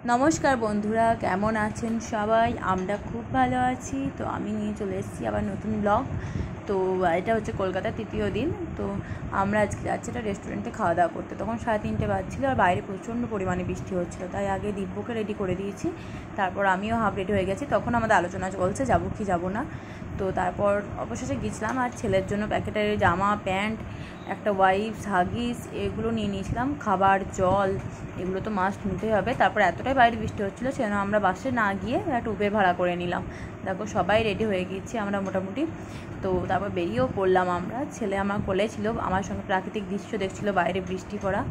নমস্কার বন্ধুরা, কেমন আছেন সবাই? আমরা খুব ভালো আছি। তো আমি নিয়ে চলে এসেছি আবার নতুন ব্লগ। তো এটা হচ্ছে কলকাতার তৃতীয় দিন। তো আমরা আজকে যাচ্ছি একটা রেস্টুরেন্টে খাওয়া দাওয়া করতে। তখন 3:30 বাজছিল আর বাইরে প্রচণ্ড পরিমাণে বৃষ্টি হচ্ছিলো, তাই আগে দিব্যকে রেডি করে দিয়েছি। তারপর আমিও হাফ রেডি হয়ে গেছি। তখন আমাদের আলোচনা চলছে যাবো কি যাবো না। তো তারপর অবশেষে গেছিলাম আর ছেলের জন্য প্যাকেটের জামা, প্যান্ট, একটা ওয়াইপস, হাগিস এগুলো নিয়ে নিয়েছিলাম। খাবার, জল এগুলো তো মাস্ট নিতেই হবে। তারপর এতটাই বাইরে বৃষ্টি হচ্ছিলো সেজন্য আমরা বাসে না গিয়ে একটা উবের ভাড়া করে নিলাম। দেখো সবাই রেডি হয়ে গিয়েছি আমরা মোটামুটি। তো তারপর বেরিয়েও পড়লাম আমরা। ছেলে আমার কোলে ছিল, আমার সঙ্গে প্রাকৃতিক দৃশ্য দেখছিল, বাইরে বৃষ্টি পড়া।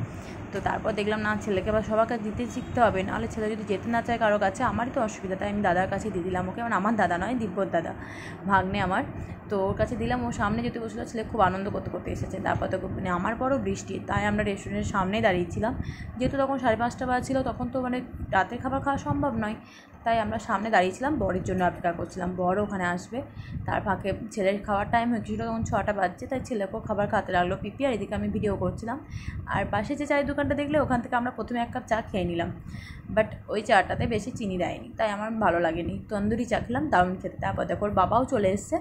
তো তারপর দেখলাম না, ছেলেকে বা সবার কাছে দিতে শিখতে হবে, নাহলে ছেলে যদি যেতে না চায় কারো কাছে আমারই তো অসুবিধা। তাই আমি দাদার কাছে দিয়ে দিলাম ওকে, মানে আমার দাদা নয়, দিব্যর দাদা, ভাগ্নে আমার। তো ওর কাছে দিলাম, ও সামনে যেতে বসলো। ছেলে খুব আনন্দ করতে করতে এসেছে। তারপর তো মানে আমার বড় বৃষ্টি, তাই আমরা রেস্টুরেন্টের সামনেই দাঁড়িয়েছিলাম। যেহেতু তখন 5:30 বাজছিল, তখন তো মানে রাতের খাবার খাওয়া সম্ভব নয়, তাই আমরা সামনে দাঁড়িয়েছিলাম, বরের জন্য অপেক্ষা করছিলাম। বর ওখানে আসবে, তার ফাঁকে ছেলের খাওয়ার টাইম হয়েছিল, তখন 6টা বাজছে, তাই ছেলেকেও খাবার খাওয়াতে লাগলো পিপি। আর এদিকে আমি ভিডিও করছিলাম। আর পাশে যে চায়ের দোকানটা দেখলে, ওখান থেকে আমরা প্রথমে 1 কাপ চা খেয়ে নিলাম। বাট ওই চাটাতে বেশি চিনি দেয়নি, তাই আমার ভালো লাগেনি। তন্দুরি চা খেলাম, দারুণ খেতে। তারপর দেখো ওর বাবাও চলে এসছে।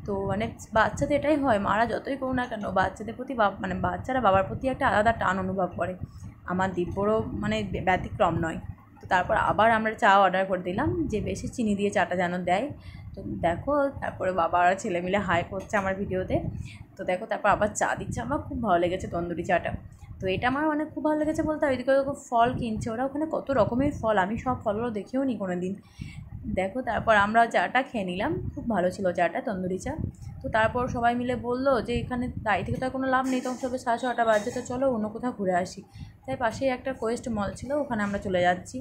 তো মানে বাচ্চাদের এটাই হয়, মারা যতই করো না কেন, বাচ্চাদের প্রতি মানে বাচ্চারা বাবার প্রতি একটা আলাদা টান অনুভব করে। আমার দিব্যরও মানে ব্যতিক্রম নয়। তো তারপর আবার আমরা চা অর্ডার করে দিলাম, যে বেশি চিনি দিয়ে চাটা যেন দেয়। তো দেখো তারপরে বাবা আর ছেলে মিলে হাই করছে আমার ভিডিওতে। তো দেখো তারপর আবার চা দিচ্ছে। আমার খুব ভালো লেগেছে তন্দুরি চাটা। তো এটা আমার মানে খুব ভালো লেগেছে বলতে, ওইদিকে ফল কিনছে ওরা, ওখানে কত রকমের ফল, আমি সব ফলগুলো দেখেও নি কোনো দিন। দেখো তারপর আমরা চাটা খেয়ে নিলাম, খুব ভালো ছিল চাটা, তন্দুরি চা। তো তারপর সবাই মিলে বললো যে এখানে দাঁড়িয়ে থেকে তো কোনো লাভ নেই, তখন সবে 6:30 বাজছে, তো চলো অন্য কোথাও ঘুরে আসি। তাই পাশেই একটা কোয়েস্ট মল ছিল, ওখানে আমরা চলে যাচ্ছি।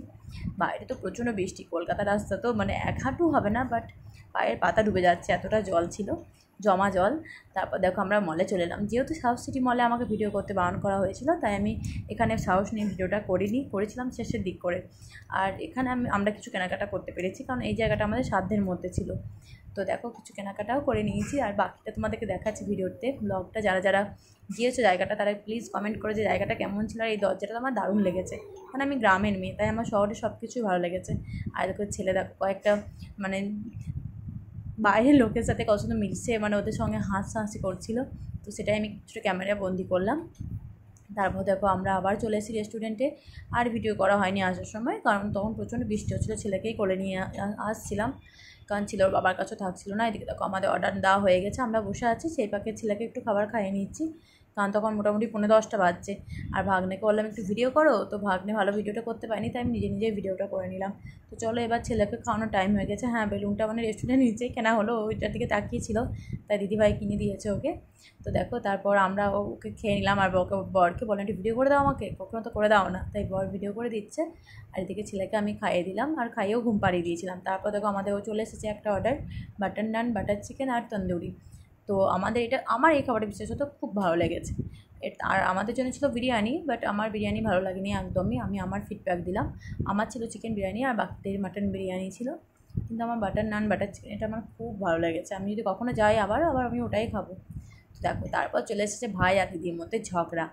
বাইরে তো প্রচণ্ড বৃষ্টি, কলকাতার রাস্তা তো মানে 1 হাঁটু হবে না, বাট পায়ের পাতা ডুবে যাচ্ছে, এতটা জল ছিল, জমা জল। তারপর দেখো আমরা মলে চলে এলাম। যেহেতু সাউথ সিটি মলে আমাকে ভিডিও করতে বারণ করা হয়েছিল, তাই আমি এখানে সাহস নিয়ে ভিডিওটা করেছিলাম শেষের দিক করে। আর এখানে আমরা কিছু কেনাকাটা করতে পেরেছি, কারণ এই জায়গাটা আমাদের সাধ্যের মধ্যে ছিল। তো দেখো কিছু কেনাকাটাও করে নিয়েছি, আর বাকিটা তোমাদেরকে দেখাচ্ছি ভিডিওতে। ব্লগটা যারা যারা গিয়েছে জায়গাটা, তারা প্লিজ কমেন্ট করে যে জায়গাটা কেমন ছিল। আর এই দরজাটা তো আমার দারুণ লেগেছে, কারণ আমি গ্রামের মেয়ে, তাই আমার শহরে সব কিছুই ভালো লেগেছে। আর দেখো ছেলে দেখো কয়েকটা মানে বাইরের লোকের সাথে কত সুন্দর মিশছে, মানে ওদের সঙ্গে হাসাহাসি করছিল। তো সেটাই আমি কিছুটা ক্যামেরায় বন্দি করলাম। তারপর দেখো আমরা আবার চলে এসেছি রেস্টুরেন্টে। আর ভিডিও করা হয়নি আসার সময়, কারণ তখন প্রচণ্ড বৃষ্টি হচ্ছিলো। ছেলেকেই কোলে নিয়ে আসছিলাম, কারণ ছিল ওর বাবার কাছেও থাকছিল না। এদিকে দেখো আমাদের অর্ডার দেওয়া হয়ে গেছে, আমরা বসে আছি, সেই পাকে ছেলেকে একটু খাবার খাইয়ে নিচ্ছি, কারণ তখন মোটামুটি 9:45 বাজছে। আর ভাগ্নেকে বললাম একটু ভিডিও করো, তো ভাগ্নে ভালো ভিডিওটা করতে পারিনি, তাই আমি নিজে নিজেই ভিডিওটা করে নিলাম। তো চলো এবার ছেলেকে খাওয়ানোর টাইম হয়ে গেছে। হ্যাঁ, বেলুনটা মানে রেস্টুরেন্টের নিচেই কেনা হলো, ওইটার দিকে তাকিয়েছিল, তাই দিদিভাই কিনে দিয়েছে ওকে। তো দেখো তারপর আমরা ওকে খেয়ে নিলাম। আর বরকে বললাম একটু ভিডিও করে দাও আমাকে, কখনো তো করে দাও না, তাই বর ভিডিও করে দিচ্ছে। আর এদিকে ছেলেকে আমি খাইয়ে দিলাম, আর খাইয়েও ঘুম পাড়িয়ে দিয়েছিলাম। তারপর দেখো আমাদেরও চলে এসেছে একটা অর্ডার, বাটার নান, বাটার চিকেন আর তন্দুরি। তো আমার এই খাবারটা বিশেষত খুব ভালো লেগেছে। আর আমাদের জন্য ছিল বিরিয়ানি, বাট আমার বিরিয়ানি ভালো লাগেনি একদমই, আমি আমার ফিডব্যাক দিলাম। আমার ছিল চিকেন বিরিয়ানি, আর বাকিদের মাটন বিরিয়ানি ছিল। কিন্তু আমার বাটার নান, বাটার চিকেন এটা আমার খুব ভালো লেগেছে। আমি যদি কখনো যাই আবার আমি ওটাই খাবো। তো দেখো তারপর চলে এসেছে ভাই আর দিদির মধ্যে ঝগড়া।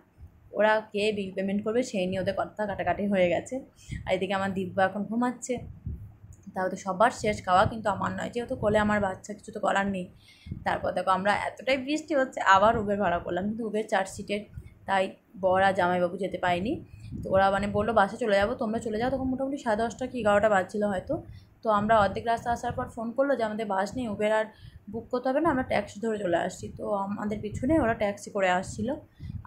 ওরা কে বিল পেমেন্ট করবে সেই নিয়ে ওদের কথা কাটাকাটি হয়ে গেছে। আর এদিকে আমার দিব্য এখন ঘুমাচ্ছে। তাও তো সবার শেষ খাওয়া, কিন্তু আমার নয়, যেহেতু কোলে আমার বাচ্চা, কিছু তো করার নেই। তারপর দেখো আমরা এতটাই বৃষ্টি হচ্ছে আবার উবের ভাড়া করলাম, কিন্তু উবের 4 সিটের, তাই বর আর জামাইবাবু যেতে পায়নি। তো ওরা মানে বললো বাসে চলে যাবো, তোমরা চলে যাও। তখন মোটামুটি 10:30 কি 11টা বাজছিল হয়তো। তো আমরা অর্ধেক রাস্তা আসার পর ফোন করলো যে আমাদের বাস নেই, উবের আর বুক করতে হবে না, আমরা ট্যাক্সি ধরে চলে আসছি। তো আমাদের পিছনে ওরা ট্যাক্সি করে আসছিলো।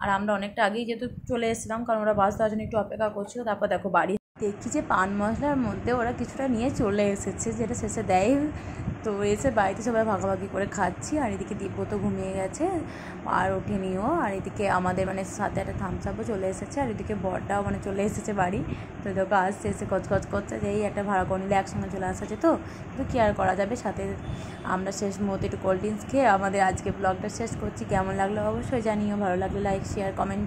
আর আমরা অনেকটা আগেই যেহেতু চলে এসেছিলাম, কারণ ওরা বাস দেওয়ার জন্য একটু অপেক্ষা করছিলো। তারপর দেখো বাড়ি দেখি যে পান মশলার মধ্যে ওরা কিছুটা নিয়ে চলে এসেছে, যেটা শেষে দেয়। তো এসে বাড়িতে সবাই ভাগাভাগি করে খাচ্ছি। আর এদিকে দিব্য তো ঘুমিয়ে গেছে আর ওঠেনিও। আর এদিকে আমাদের মানে সাথে একটা থামস আপও চলে এসেছে। আর এদিকে বরটাও মানে চলে এসেছে বাড়ি। তো দেখো আসছে, এসে কচকচ করছে যে এই একটা ভাড়া করে নিলে একসঙ্গে চলে আসছে। তো কি আর করা যাবে। সাথে আমরা শেষ মুহূর্তে একটু কোল্ড ড্রিঙ্কস খেয়ে আমাদের আজকে ব্লগটা শেষ করছি। কেমন লাগলো অবশ্যই জানিও, ভালো লাগলে লাইক, শেয়ার, কমেন্ট।